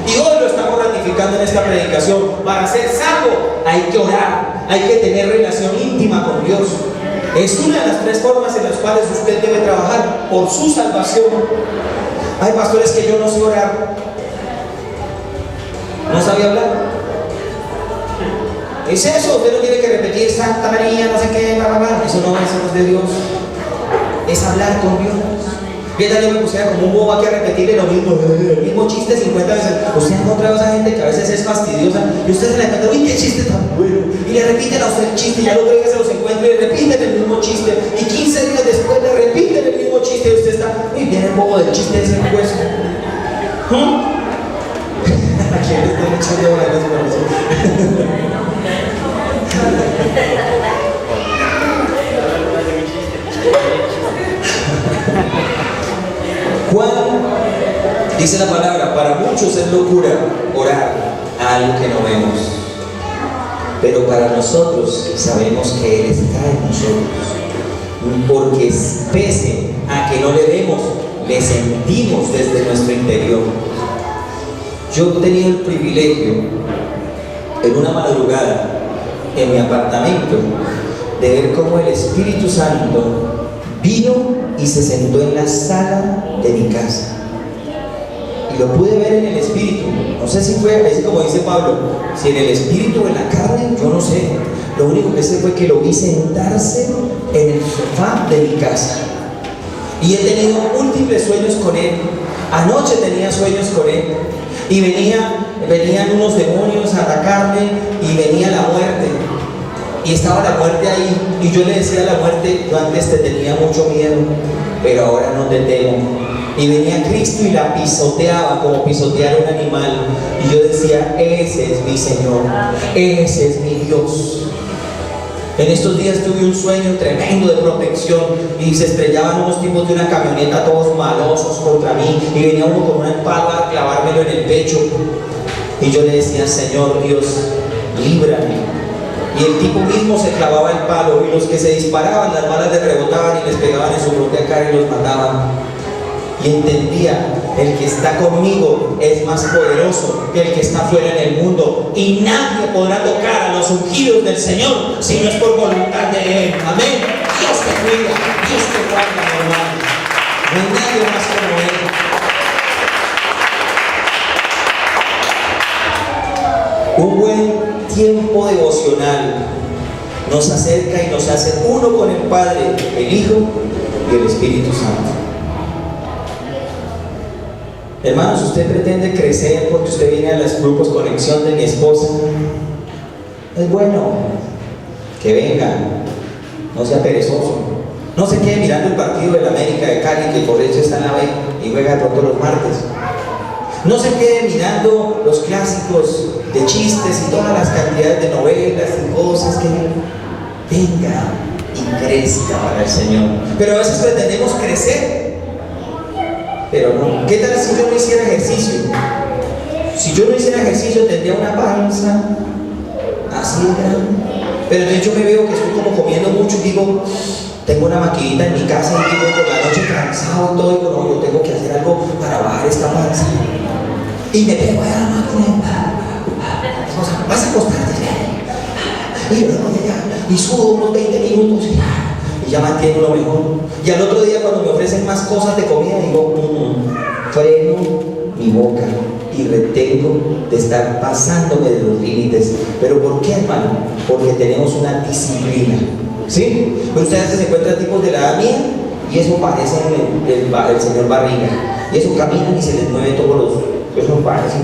Y hoy lo estamos ratificando en esta predicación. Para ser salvo hay que orar, hay que tener relación íntima con Dios. Es una de las tres formas en las cuales usted debe trabajar por su salvación. Hay pastores que yo no sé orar. ¿No sabía hablar? Es eso, usted no tiene que repetir Santa María, no sé qué, bla, bla, bla. Eso no es de Dios. Es hablar con Dios. ¿Qué tal yo me pusiera como un bobo aquí a repetirle lo mismo, el mismo chiste 50 veces? Usted ha encontrado a esa gente que a veces es fastidiosa y usted se la encuentra, uy, qué chiste tan bueno. Y le repiten a usted el chiste y ya el otro día se los encuentra y le repiten el mismo chiste. Y 15 días después le repiten el mismo chiste y usted está, uy, viene el bobo del chiste de ese hueso. ¿A quién le estoy echando ganas por eso? Juan dice la palabra, para muchos es locura orar a algo que no vemos, pero para nosotros sabemos que Él está en nosotros, porque pese a que no le vemos, le sentimos desde nuestro interior. Yo he tenido el privilegio en una madrugada en mi apartamento de ver cómo el Espíritu Santo vino y se sentó en la sala de mi casa. Y lo pude ver en el Espíritu. No sé si fue, así como dice Pablo, si en el Espíritu o en la carne, yo no sé. Lo único que sé fue que lo vi sentarse en el sofá de mi casa. Y he tenido múltiples sueños con Él. Anoche tenía sueños con Él. Y venían unos demonios a atacarme y venía la muerte. Y estaba la muerte ahí, y yo le decía a la muerte, yo antes te tenía mucho miedo, pero ahora no te temo. Y venía Cristo y la pisoteaba como pisotear un animal, y yo decía, ese es mi Señor, ese es mi Dios. En estos días tuve un sueño tremendo de protección, y se estrellaban unos tipos de una camioneta todos malosos contra mí, y venía uno con una espada a clavármelo en el pecho, y yo le decía, Señor Dios, líbrame. Y el tipo mismo se clavaba el palo, y los que se disparaban, las balas les rebotaban y les pegaban en su propia cara y los mataban. Y entendía, el que está conmigo es más poderoso que el que está fuera en el mundo, y nadie podrá tocar a los ungidos del Señor si no es por voluntad de Él. Amén. Dios te cuida, Dios te guarda, hermano. No hay nadie más como Él. Un buen tiempo devocional nos acerca y nos hace uno con el Padre, el Hijo y el Espíritu Santo. Hermanos, usted pretende crecer porque usted viene a los grupos conexión de mi esposa. Es bueno que venga, no sea perezoso, no se quede mirando el partido de la América de Cali, que por eso está en la B y juega todos los martes. No se quede mirando los clásicos de chistes y todas las cantidades de novelas y cosas que venga y crezca para el Señor. Pero a veces pretendemos crecer, pero no. ¿Qué tal si yo no hiciera ejercicio? Si yo no hiciera ejercicio tendría una panza así de grande. Pero entonces yo me veo que estoy como comiendo mucho y digo, tengo una maquinita en mi casa y digo por la noche cansado y todo, y digo, no, yo tengo que hacer algo para bajar esta panza. Y me pego a la máquina. Vas a acostarte. Y subo unos 20 minutos y ya mantengo lo mejor. Y al otro día cuando me ofrecen más cosas de comida digo, freno mi boca y retengo de estar pasándome de los límites. ¿Pero por qué, hermano? Porque tenemos una disciplina. ¿Sí? Pues ustedes se encuentran tipos de la edad mía y eso parece el señor Barriga. Y eso caminan y se les mueve todos los... Eso parece,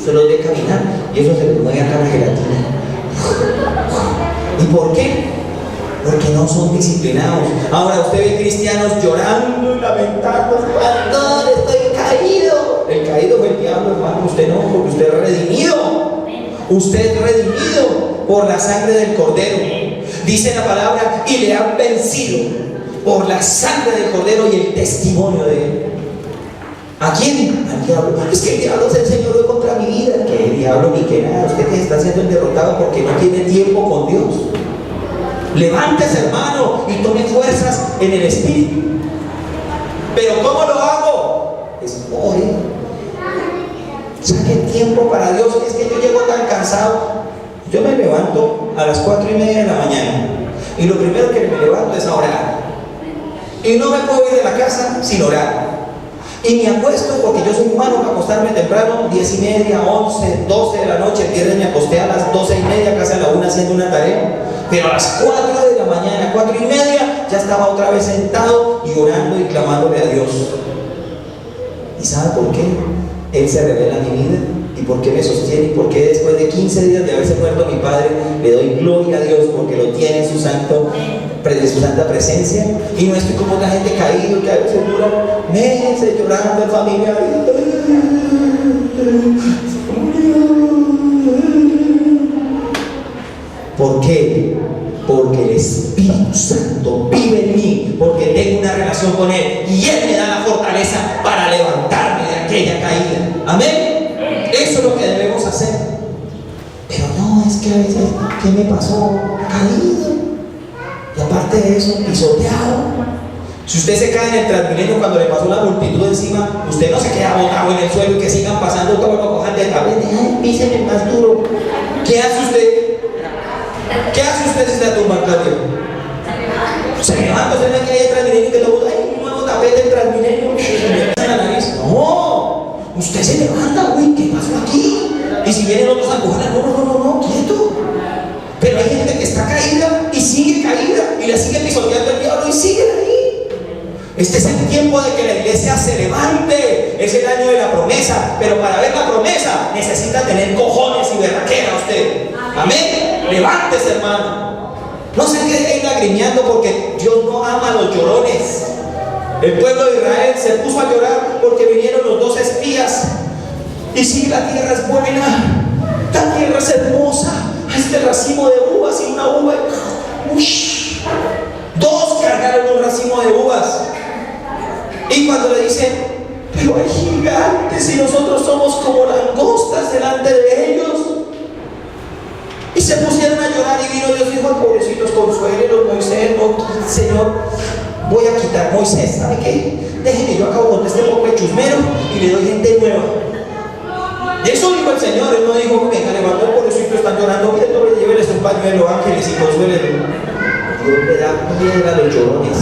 se los ve caminar y eso se les mueve acá la gelatina. ¿Y por qué? Porque no son disciplinados. Ahora usted ve cristianos llorando y lamentando, pastor, estoy caído. El caído fue el diablo, hermano, usted no, porque usted es redimido. Usted es redimido por la sangre del Cordero. Dice la palabra, y le han vencido por la sangre del Cordero y el testimonio de él. ¿A quién? Al diablo. Es que el diablo es el Señor contra mi vida. Que el diablo ni que nada. Usted que está siendo el derrotado porque no tiene tiempo con Dios. Levántese, hermano, y tome fuerzas en el Espíritu. Pero ¿cómo lo hago? Es ore. Saque tiempo para Dios. Es que yo llego tan cansado. Yo me levanto a las 4:30 de la mañana y lo primero que me levanto es a orar. Y no me puedo ir de la casa sin orar. Y me acuesto porque yo soy humano para acostarme temprano, 10:30, 11, 12 de la noche. El viernes me acosté a las 12:30, casi a la 1 haciendo una tarea. Pero a las 4 de la mañana, 4:30, ya estaba otra vez sentado y orando y clamándole a Dios. ¿Y sabe por qué? Él se revela en mi vida. ¿Y por qué me sostiene? ¿Y por qué después de 15 días de haberse muerto mi padre, le doy gloria a Dios porque lo tiene en su santa presencia? Y no estoy como la gente caído que a veces dura meses llorando en familia. ¿Por qué? Porque el Espíritu Santo vive en mí, porque tengo una relación con Él y Él me da la fortaleza para levantarme de aquella caída. Amén. Eso es lo que debemos hacer. Pero no, es que a veces, ¿qué me pasó? Caído. Y aparte de eso, pisoteado. Si usted se cae en el Transmilenio cuando le pasó la multitud encima, usted no se queda botado en el suelo y que sigan pasando todo lo cojan de cabeza. Ay, píseme más duro. ¿Qué hace usted? ¿Qué hace usted si está tumbado? Se levanta, usted ve que hay el Transmilenio y que todo, ay, un nuevo tapete en Transmilenio. En la nariz. No, usted se levanta, uy, ¿qué pasó aquí? Y si vienen otros a empujar, no, quieto. Pero hay gente que está caída y sigue caída y la sigue pisoteando el diablo y sigue ahí. Este es el tiempo de que la iglesia se levante. Es el año de la promesa. Pero para ver la promesa necesita tener cojones y berraquera usted. Amén. Levántese, hermano. No se quede ahí lagrimeando porque Dios no ama a los llorones. El pueblo de Israel se puso a llorar porque vinieron los 2 espías. Y sí, la tierra es buena. La tierra es hermosa. Este racimo de uvas y una uva. Ush. 2 cargaron un racimo de uvas. Y cuando le dicen, pero hay gigantes y nosotros somos como langostas delante de ellos. Y se pusieron a llorar y vino Dios y dijo, pobrecitos, consuélenos, Moisés, no, Señor, voy a quitar, Moisés, ¿sabe qué? Déjenme, yo acabo con este poco de chusmero y le doy gente nueva. Y eso dijo el Señor, Él no dijo, venga, levantó el pobrecito, están llorando, lléveles un pañuelo, ángeles, y consuélenlo. Dios le da miedo a los llorones.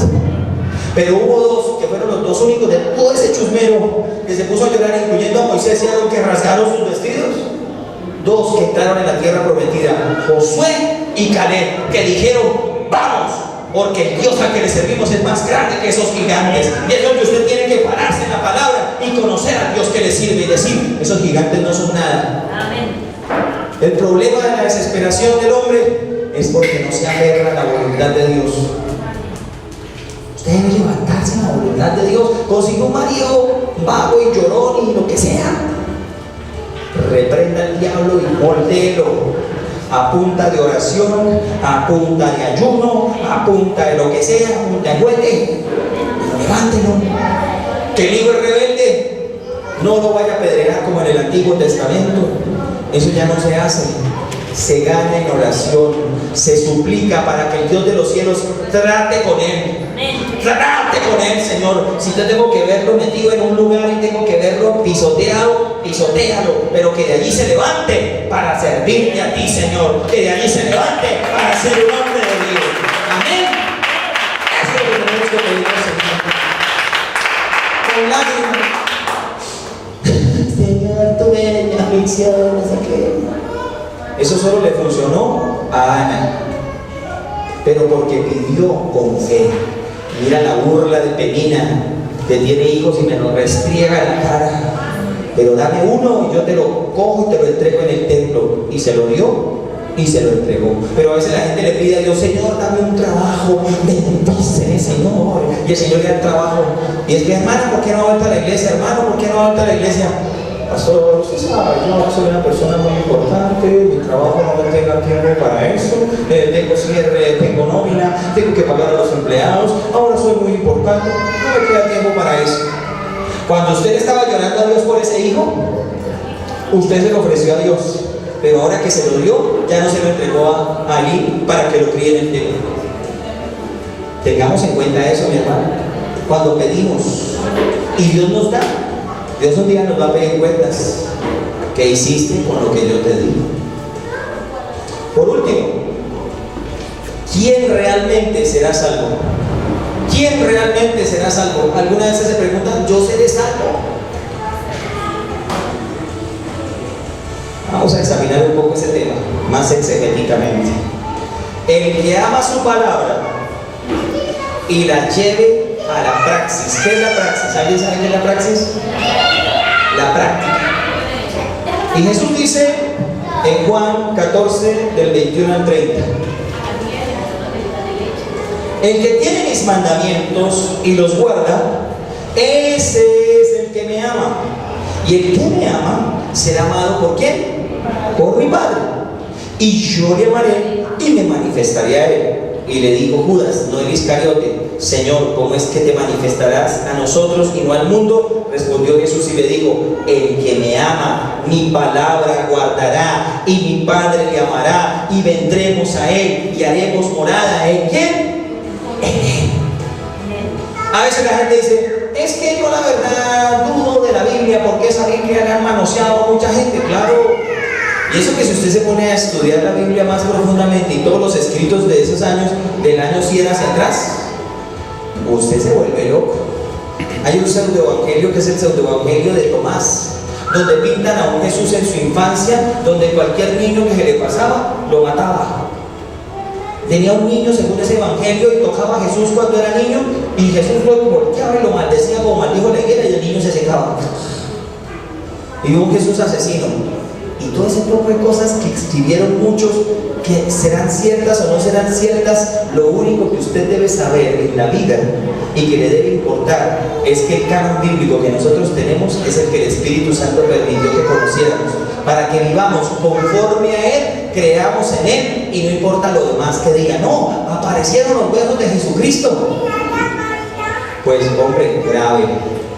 Pero hubo 2 que fueron los 2 únicos de todo ese chusmero que se puso a llorar, incluyendo a Moisés y a Aarón, que rasgaron sus vestidos. 2 que entraron en la tierra prometida, Josué y Caleb, que dijeron, vamos, porque el Dios al que le servimos es más grande que esos gigantes. Y es donde usted tiene que pararse en la palabra y conocer al Dios que le sirve y decir, esos gigantes no son nada. Amén. El problema de la desesperación del hombre es porque no se aferra a la voluntad de Dios. Usted debe levantarse en la voluntad de Dios. Consiga un marido vago y llorón y lo que sea. Reprenda al diablo y moldelo a punta de oración, a punta de ayuno, a punta de lo que sea, a punta de juguete. Pero levántelo. Que el hijo es rebelde, no lo vaya a apedrear como en el Antiguo Testamento. Eso ya no se hace. Se gana en oración, se suplica para que el Dios de los cielos trate con él. Trate con él, Señor. Si yo tengo que verlo metido en un lugar y tengo que verlo pisoteado, pisotéalo, pero que de allí se levante para servirte a ti, Señor. Que de allí se levante para ser un hombre de Dios. Amén. Eso es lo que tenemos que pedir al Señor. Con lágrimas. Señor, tú eres mi aflicción, no sé qué. Eso solo le funcionó a Ana, pero porque pidió con fe. Mira la burla de Penina, que tiene hijos y me lo restriega en la cara. Pero dame uno y yo te lo cojo y te lo entrego en el templo. Y se lo dio y se lo entregó. Pero a veces la gente le pide a Dios, Señor, dame un trabajo, bendíceme, Señor. Y el Señor le da el trabajo. Y es que, hermano, ¿por qué no ha vuelto a la iglesia? Hermano, ¿por qué no ha vuelto a la iglesia? pastor, usted sabe, yo soy una persona muy importante, mi trabajo no me tenga tiempo para eso, tengo cierre, tengo nómina, tengo que pagar a los empleados, ahora soy muy importante, no me queda tiempo para eso. Cuando usted estaba llorando a Dios por ese hijo, usted se lo ofreció a Dios, pero ahora que se lo dio, ya no se lo entregó a Ali para que lo críe en el templo. Tengamos en cuenta eso, mi hermano. Cuando pedimos y Dios nos da, Dios un día nos va a pedir cuentas. ¿Qué hiciste con lo que yo te di? Por último, ¿quién realmente será salvo? ¿Quién realmente será salvo? ¿Alguna vez se preguntan, yo seré salvo? Vamos a examinar un poco ese tema, más exegéticamente. El que ama su palabra y la lleve a la praxis. ¿Qué es la praxis? ¿Alguien sabe qué es la praxis? La práctica. Y Jesús dice en Juan 14, del 21 al 30: el que tiene mis mandamientos y los guarda, ese es el que me ama. Y el que me ama será amado ¿por quién? Por mi Padre. Y yo le amaré y me manifestaré a él. Y le dijo Judas, no el Iscariote: Señor, ¿cómo es que te manifestarás a nosotros y no al mundo? Respondió Jesús y le dijo: el que me ama, mi palabra guardará, y mi Padre le amará, y vendremos a él y haremos morada. ¿En quién? En él. A veces la gente dice, es que yo la verdad dudo de la Biblia porque esa Biblia la han manoseado a mucha gente. Claro. Y eso que si usted se pone a estudiar la Biblia más profundamente y todos los escritos de esos años, del año 100 hacia atrás, usted se vuelve loco. Hay un pseudoevangelio que es el pseudoevangelio de Tomás, donde pintan a un Jesús en su infancia, donde cualquier niño que se le pasaba, lo mataba. Tenía un niño según ese evangelio y tocaba a Jesús cuando era niño, y Jesús lo volteaba y lo maldecía como maldijo la higuera, y el niño se secaba. Y un Jesús asesino. Y todo ese poco de cosas que escribieron muchos, que serán ciertas o no serán ciertas, lo único que usted debe saber en la vida y que le debe importar es que el canon bíblico que nosotros tenemos es el que el Espíritu Santo permitió que conociéramos, para que vivamos conforme a Él, creamos en Él, y no importa lo demás que diga. No, aparecieron los huesos de Jesucristo. Pues hombre, grave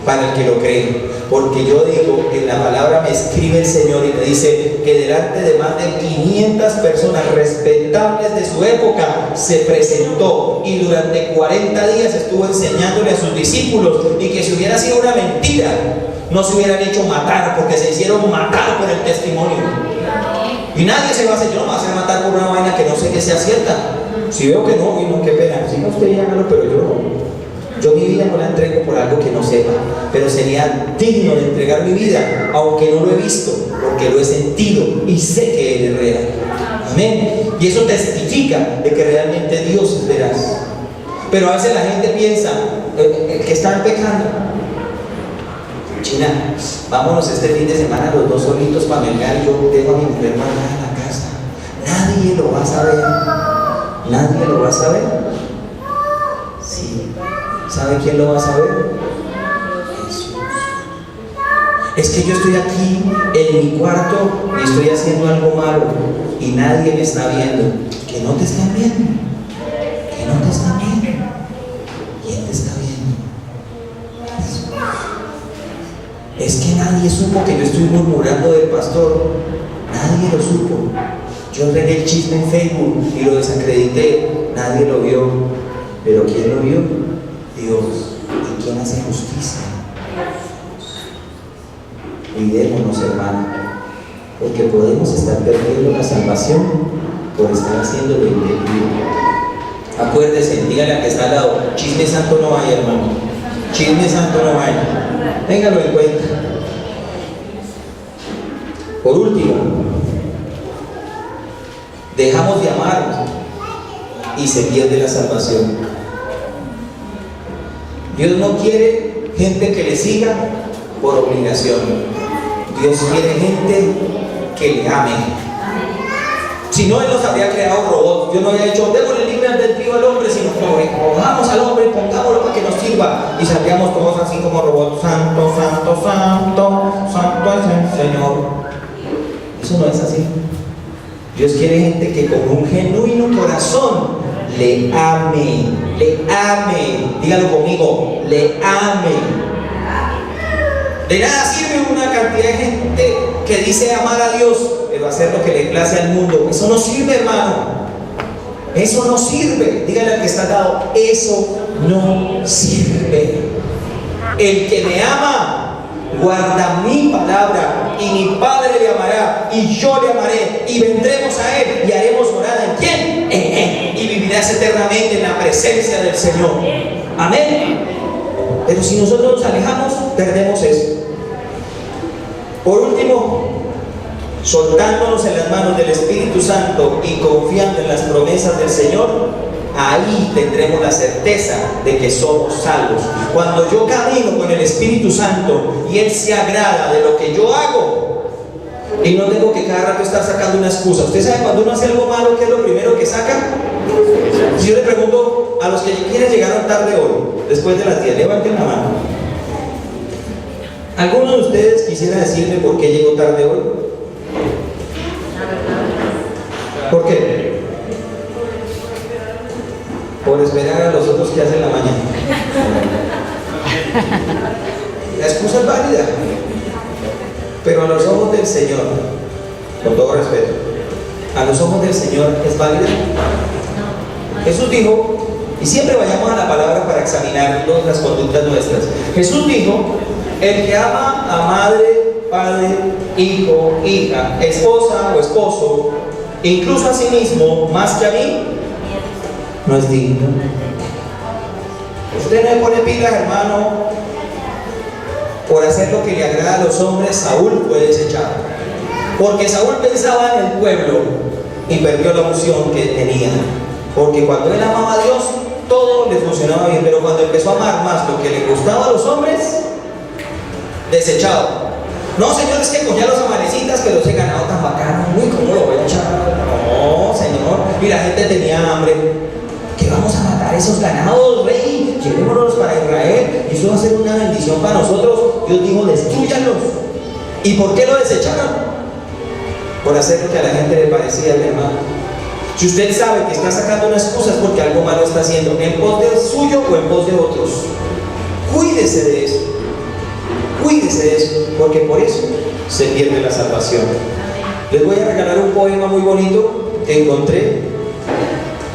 para el que lo cree. Porque yo digo, en la palabra me escribe el Señor y me dice que delante de más de 500 personas respetables de su época se presentó, y durante 40 días estuvo enseñándole a sus discípulos, y que si hubiera sido una mentira, no se hubieran hecho matar, porque se hicieron matar por el testimonio. Y nadie se va a hacer, yo no me voy a hacer matar por una vaina que no sé que sea cierta. Si veo que no, y no, qué pena, si no, usted hágalo, pero yo no. Yo mi vida no la entrego por algo que no sepa, pero sería digno de entregar mi vida, aunque no lo he visto, porque lo he sentido y sé que Él es real. Amén. Y eso testifica de que realmente Dios es veraz. Pero a veces la gente piensa que están pecando. China, vámonos este fin de semana los dos solitos para mercar. Yo dejo a mi mujer mandada en la casa. Nadie lo va a saber. Nadie lo va a saber. Sí. ¿Sabe quién lo va a saber? Jesús. Es que yo estoy aquí en mi cuarto y estoy haciendo algo malo y nadie me está viendo. Que no te están viendo. Que no te están viendo. ¿Quién te está viendo? Jesús. Es que nadie supo que yo estoy murmurando del pastor. Nadie lo supo. Yo regué el chisme en Facebook y lo desacredité. Nadie lo vio. ¿Pero quién lo vio? Dios. ¿Y quién hace justicia? Cuidémonos, hermano, porque podemos estar perdiendo la salvación por estar haciendo lo indebido. Acuérdese, dígale al que está al lado: chisme santo no hay, hermano. Chisme santo no hay. Téngalo en cuenta. Por último, dejamos de amar y se pierde la salvación. Dios no quiere gente que le siga por obligación. Dios quiere gente que le ame. Si no, Él nos habría creado robots. Dios no había dicho, démosle libre albedrío al hombre, sino que cojamos al hombre y pongámoslo para que nos sirva. Y salíamos todos así como robots. Santo, santo, santo, santo es el Eso no es así. Dios quiere gente que con un genuino corazón le ame, dígalo conmigo, le ame. De nada sirve una cantidad de gente que dice amar a Dios, pero hacer lo que le place al mundo. Eso no sirve, hermano. Eso no sirve. Dígale al que está al lado, eso no sirve. El que me ama guarda mi palabra, y mi Padre le amará, y yo le amaré, y vendremos a él, y haremos morada ¿en quién? En él, y vivirás eternamente en la presencia del Señor. Amén. Pero si nosotros nos alejamos, perdemos eso. Por último, soltándonos en las manos del Espíritu Santo y confiando en las promesas del Señor, ahí tendremos la certeza de que somos salvos. Cuando yo camino con el Espíritu Santo y Él se agrada de lo que yo hago, y no tengo que cada rato estar sacando una excusa. ¿Usted sabe cuando uno hace algo malo, qué es lo primero que saca? Si yo le pregunto a los que quienes llegaron tarde hoy, después de las 10, levanten la mano. ¿Alguno de ustedes quisiera decirme por qué llegó tarde hoy? ¿Por qué? Por esperar a los otros que hacen la mañana. La excusa es válida, pero a los ojos del Señor, con todo respeto, a los ojos del Señor es válida. Jesús dijo, y siempre vayamos a la palabra para examinar las conductas nuestras. Jesús dijo, el que ama a madre, padre, hijo, hija, esposa o esposo, incluso a sí mismo, más que a mí, no es digno. Usted no le pone pilas, hermano, por hacer lo que le agrada a los hombres. Saúl fue desechado, porque Saúl pensaba en el pueblo y perdió la unción que tenía. Porque cuando él amaba a Dios, todo le funcionaba bien, pero cuando empezó a amar más lo que le gustaba a los hombres, desechado. No, señor, es que cogía los amanecitas, pero ese ganado tan bacano, uy, ¿cómo lo voy a echar? No, señor, y la gente tenía hambre. ¿Qué vamos a matar esos ganados, rey? Llevémonos para Israel, y eso va a ser una bendición para nosotros. Dios dijo, destruyanlos. ¿Y por qué lo desecharon? Por hacer lo que a la gente le parecía, mi hermano. Si usted sabe que está sacando una excusa, es porque algo malo está haciendo, en pos de suyo o en pos de otros. Cuídese de eso. Cuídese de eso, porque por eso se pierde la salvación. Les voy a regalar un poema muy bonito que encontré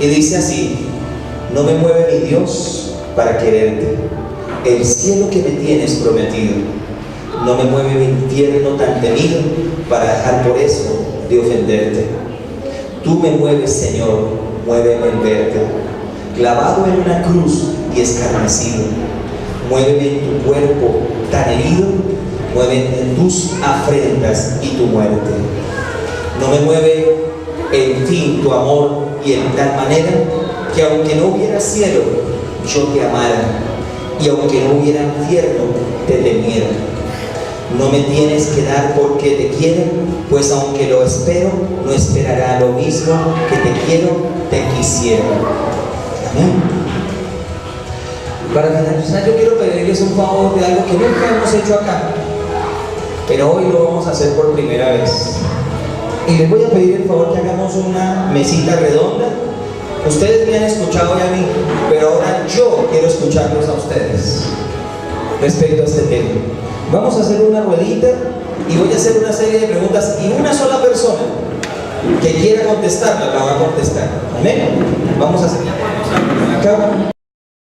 y dice así: no me mueve mi Dios para quererte, el cielo que me tienes prometido. No me mueve mi infierno tan temido para dejar por eso de ofenderte. Tú me mueves, Señor, muéveme en verte, clavado en una cruz y escarnecido. Muéveme en tu cuerpo tan herido, muéveme en tus afrentas y tu muerte. No me mueve, en fin, tu amor, y en tal manera que aunque no hubiera cielo, yo te amara, y aunque no hubiera infierno, te temiera. No me tienes que dar porque te quiero, pues aunque lo espero, no esperará lo mismo que te quiero, te quisiera. Amén. Para finalizar, yo quiero pedirles un favor de algo que nunca hemos hecho acá, pero hoy lo vamos a hacer por primera vez. Y les voy a pedir el favor que hagamos una mesita redonda. Ustedes me han escuchado ya a mí, pero ahora yo quiero escucharlos a ustedes respecto a este tema. Vamos a hacer una ruedita y voy a hacer una serie de preguntas, y una sola persona que quiera contestarla la va a contestar. Amén. Vamos a hacer acá.